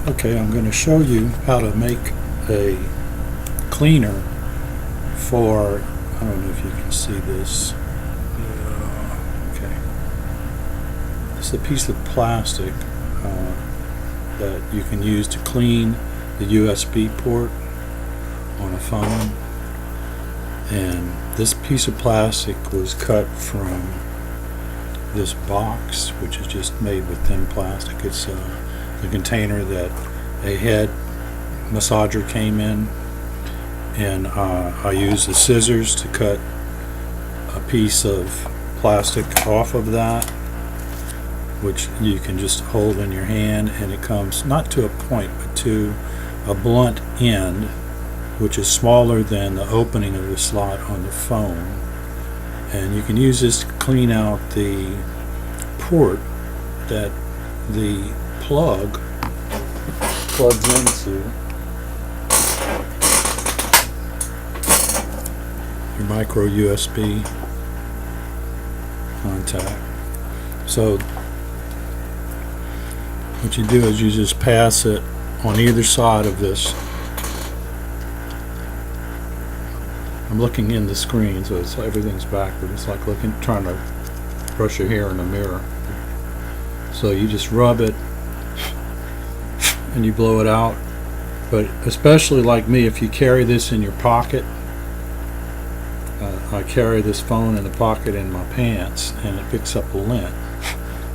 Okay, I'm going to show you how to make a cleaner for, I don't know if you can see this. Okay. This is a piece of plastic that you can use to clean the USB port on a phone. And this piece of plastic was cut from this box, which is just made with thin plastic. It's the container that a head massager came in, and I used the scissors to cut a piece of plastic off of that, which you can just hold in your hand, and it comes not to a point but to a blunt end, which is smaller than the opening of the slot on the phone. And you can use this to clean out the port that the plug plugs into your micro USB contact. So what you do is you just pass it on either side of this. I'm looking in the screen, so everything's backward. It's like trying to brush your hair in a mirror. So you just rub it and you blow it out. But especially like me, if you carry this in your pocket, I carry this phone in the pocket in my pants, and it picks up a lint.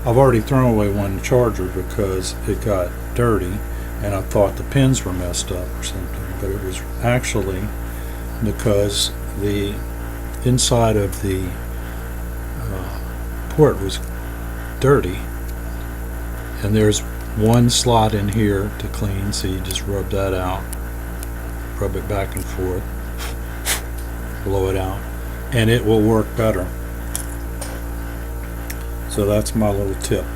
I've already thrown away one charger because it got dirty, and I thought the pins were messed up or something, but it was actually because the inside of the port was dirty, and there's one slot in here to clean, so you just rub that out, rub it back and forth, blow it out, and it will work better. So that's my little tip.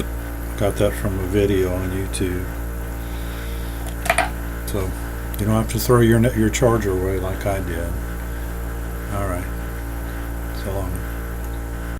Got that from a video on YouTube. So you don't have to throw your charger away like I did. Alright, so long.